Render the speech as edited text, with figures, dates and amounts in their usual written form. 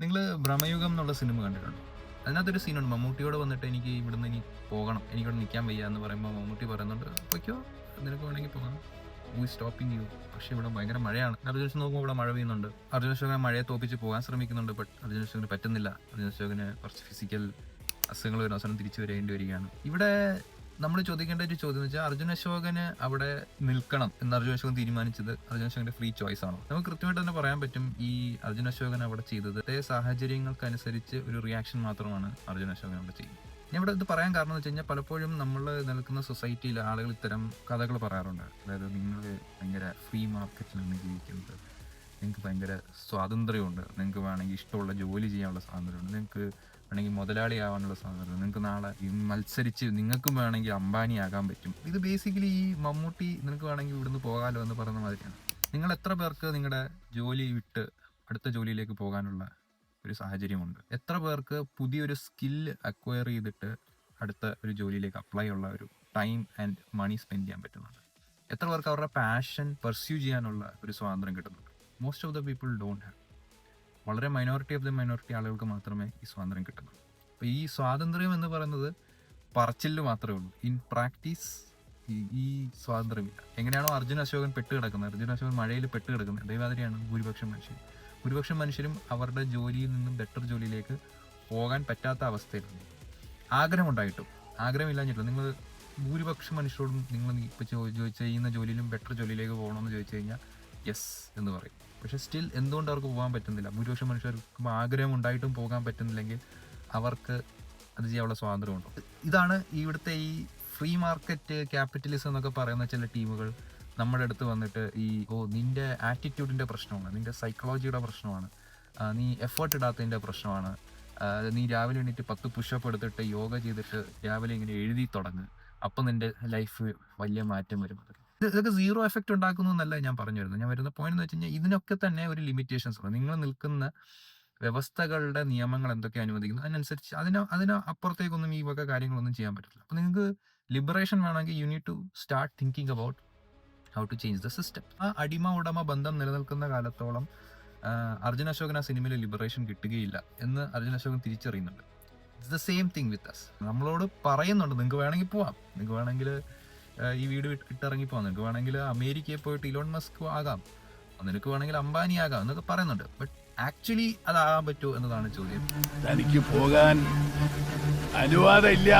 നിങ്ങൾ ഭ്രമയുഗം എന്നുള്ള സിനിമ കണ്ടിട്ടുണ്ടോ? അതിനകത്തൊരു സീനുണ്ട്, മമ്മൂട്ടിയോട് വന്നിട്ട് എനിക്ക് ഇവിടുന്ന് ഇനി പോകണം, എനിക്കിവിടെ നിൽക്കാൻ വയ്യ എന്ന് പറയുമ്പോൾ മമ്മൂട്ടി പറയുന്നുണ്ട്, പൊയ്ക്കോ, നിനക്ക് വേണമെങ്കിൽ പോകാം, ഹൂ ഈസ് സ്റ്റോപ്പിംഗ് യു. പക്ഷേ ഇവിടെ ഭയങ്കര മഴയാണ്. അർജുൻ അശോകൻ നോക്കുമ്പോൾ ഇവിടെ മഴ പെയ്യുന്നുണ്ട്. അർജുൻ അശോകൻ മഴയെ തോപ്പിച്ച് പോകാൻ ശ്രമിക്കുന്നുണ്ട്. ബട്ട് അർജുൻ അശോകന് പറ്റുന്നില്ല. അർജുൻ അശോകന് കുറച്ച് ഫിസിക്കൽ അസുഖങ്ങൾ വരുന്ന അവസരം തിരിച്ചു വരേണ്ടി വരികയാണ്. ഇവിടെ നമ്മൾ ചോദിക്കേണ്ട ഒരു ചോദ്യം എന്ന് വെച്ചാൽ, അർജുൻ അശോകന് അവിടെ നിൽക്കണം എന്ന് അർജുൻ അശോകൻ തീരുമാനിച്ചത് അർജുൻ അശോകന്റെ ഫ്രീ ചോയ്സ് ആണോ? നമുക്ക് കൃത്യമായിട്ട് തന്നെ പറയാൻ പറ്റും, ഈ അർജുൻ അശോകൻ അവിടെ ചെയ്തത് സാഹചര്യങ്ങൾക്കനുസരിച്ച് ഒരു റിയാക്ഷൻ മാത്രമാണ് അർജുൻ അശോകൻ അവിടെ ചെയ്യുന്നത്. ഞാൻ ഇവിടെ ഇത് പറയാൻ കാരണം എന്ന് വെച്ച് കഴിഞ്ഞാൽ, പലപ്പോഴും നമ്മൾ നിൽക്കുന്ന സൊസൈറ്റിയിൽ ആളുകൾ ഇത്തരം കഥകൾ പറയാറുണ്ട്. അതായത്, നിങ്ങൾ ഭയങ്കര ഫ്രീ മാർക്കറ്റിലാണ് ജീവിക്കുന്നത്, നിങ്ങൾക്ക് ഭയങ്കര സ്വാതന്ത്ര്യമുണ്ട്, നിങ്ങൾക്ക് വേണമെങ്കിൽ ഇഷ്ടമുള്ള ജോലി ചെയ്യാനുള്ള സ്വാതന്ത്ര്യമുണ്ട്, നിങ്ങൾക്ക് വേണമെങ്കിൽ മുതലാളിയാവാനുള്ള സ്വാതന്ത്ര്യം, നിങ്ങൾക്ക് നാളെ മത്സരിച്ച് നിങ്ങൾക്കും വേണമെങ്കിൽ അംബാനി ആകാൻ പറ്റും. ഇത് ബേസിക്കലി ഈ മമ്മൂട്ടി നിനക്ക് വേണമെങ്കിൽ ഇവിടുന്ന് പോകാമല്ലോ എന്ന് പറയുന്ന മാതിരിയാണ്. നിങ്ങൾ എത്ര പേർക്ക് നിങ്ങളുടെ ജോലി വിട്ട് അടുത്ത ജോലിയിലേക്ക് പോകാനുള്ള ഒരു സാഹചര്യമുണ്ട്? എത്ര പേർക്ക് പുതിയൊരു സ്കില്ല് അക്വയർ ചെയ്തിട്ട് അടുത്ത ഒരു ജോലിയിലേക്ക് അപ്ലൈ ഉള്ള ഒരു ടൈം ആൻഡ് മണി സ്പെൻഡ് ചെയ്യാൻ പറ്റുന്നുണ്ട്? എത്ര പേർക്ക് അവരുടെ പാഷൻ പെർസ്യൂ ചെയ്യാനുള്ള ഒരു സ്വാതന്ത്ര്യം കിട്ടുന്നുണ്ട്? Most of the people don't have. വളരെ മൈനോറിറ്റി ഓഫ് ദ മൈനോറിറ്റി ആളുകൾക്ക് മാത്രമേ ഈ സ്വാതന്ത്ര്യം കിട്ടുന്നുള്ളൂ. അപ്പോൾ ഈ സ്വാതന്ത്ര്യം എന്ന് പറയുന്നത് പറച്ചില് മാത്രമേ ഉള്ളൂ. ഇൻ പ്രാക്ടീസ് ഈ സ്വാതന്ത്ര്യമില്ല. എങ്ങനെയാണോ അർജുൻ അശോകൻ പെട്ട് കിടക്കുന്നത്, അർജുൻ അശോകൻ മഴയിൽ പെട്ട് കിടക്കുന്നത്, അതേമാതിരിയാണ് ഭൂരിപക്ഷം മനുഷ്യരും അവരുടെ ജോലിയിൽ നിന്നും ബെറ്റർ ജോലിയിലേക്ക് പോകാൻ പറ്റാത്ത അവസ്ഥയിലുണ്ട്. ആഗ്രഹമില്ലാഞ്ഞിട്ടില്ല. നിങ്ങൾ ഭൂരിപക്ഷം മനുഷ്യരോടും നിങ്ങൾ ഇപ്പോൾ ചെയ്യുന്ന ജോലിയിലും ബെറ്റർ ജോലിയിലേക്ക് പോകണമെന്ന് ചോദിച്ചു കഴിഞ്ഞാൽ യെസ് എന്ന് പറയും. പക്ഷെ സ്റ്റിൽ എന്തുകൊണ്ട് അവർക്ക് പോകാൻ പറ്റുന്നില്ല? ഭൂരിപക്ഷം മനുഷ്യർക്ക് ആഗ്രഹം ഉണ്ടായിട്ടും പോകാൻ പറ്റുന്നില്ലെങ്കിൽ അവർക്ക് അത് ചെയ്യാനുള്ള സ്വാതന്ത്ര്യമുണ്ടോ? ഇതാണ് ഇവിടുത്തെ ഈ ഫ്രീ മാർക്കറ്റ് ക്യാപിറ്റലിസം എന്നൊക്കെ പറയുന്ന ചില ടീമുകൾ നമ്മുടെ അടുത്ത് വന്നിട്ട് നിന്റെ ആറ്റിറ്റ്യൂഡിൻ്റെ പ്രശ്നമാണ്, നിന്റെ സൈക്കോളജിയുടെ പ്രശ്നമാണ്, നീ എഫേർട്ട് ഇടാത്തതിൻ്റെ പ്രശ്നമാണ്, നീ രാവിലെ എണീറ്റ് 10 പുഷപ്പ് എടുത്തിട്ട് യോഗ ചെയ്തിട്ട് രാവിലെ ഇങ്ങനെ എഴുതി തുടങ്ങുക, അപ്പം നിന്റെ ലൈഫ് വലിയ മാറ്റം വരും. ഇതൊക്കെ സീറോ എഫക്റ്റ് ഉണ്ടാക്കുന്നു എന്നല്ല ഞാൻ പറഞ്ഞു വരുന്നത്. ഞാൻ വരുന്ന പോയിന്റ് എന്ന് വെച്ച് കഴിഞ്ഞാൽ, ഇതിനൊക്കെ തന്നെ ഒരു ലിമിറ്റേഷൻസ് ഉണ്ട്. നിങ്ങൾ നിൽക്കുന്ന വ്യവസ്ഥകളുടെ നിയമങ്ങൾ എന്തൊക്കെ അനുവദിക്കുന്നു അതിനനുസരിച്ച് അതിന് അപ്പുറത്തേക്കൊന്നും ഈ വക കാര്യങ്ങളൊന്നും ചെയ്യാൻ പറ്റില്ല. അപ്പോൾ നിങ്ങൾക്ക് ലിബറേഷൻ വേണമെങ്കിൽ you need to start thinking about how to change the system. ആ അടിമ ഉടമ ബന്ധം നിലനിൽക്കുന്ന കാലത്തോളം അർജുൻ അശോകൻ ആ സിനിമയിൽ ലിബറേഷൻ കിട്ടുകയില്ല എന്ന് അർജുൻ അശോകൻ തിരിച്ചറിയുന്നുണ്ട്. It's the same thing with us. നമ്മളോട് പറയുന്നുണ്ട്, നിങ്ങൾക്ക് വേണമെങ്കിൽ പോവാം, നിങ്ങൾക്ക് വേണമെങ്കിൽ ഈ വീട് ഇട്ടിറങ്ങിപ്പോകാം, നിനക്ക് വേണമെങ്കിൽ അമേരിക്കയിൽ പോയിട്ട് ഇലോൺ മസ്ക് ആകാം, നിനക്ക് വേണമെങ്കിൽ അംബാനി ആകാം എന്നൊക്കെ പറയുന്നുണ്ട്. ബട്ട് ആക്ച്വലി അതാകാൻ പറ്റുമോ എന്നതാണ് ചോദ്യം. തനിക്ക് പോകാൻ അനുവാദമില്ല.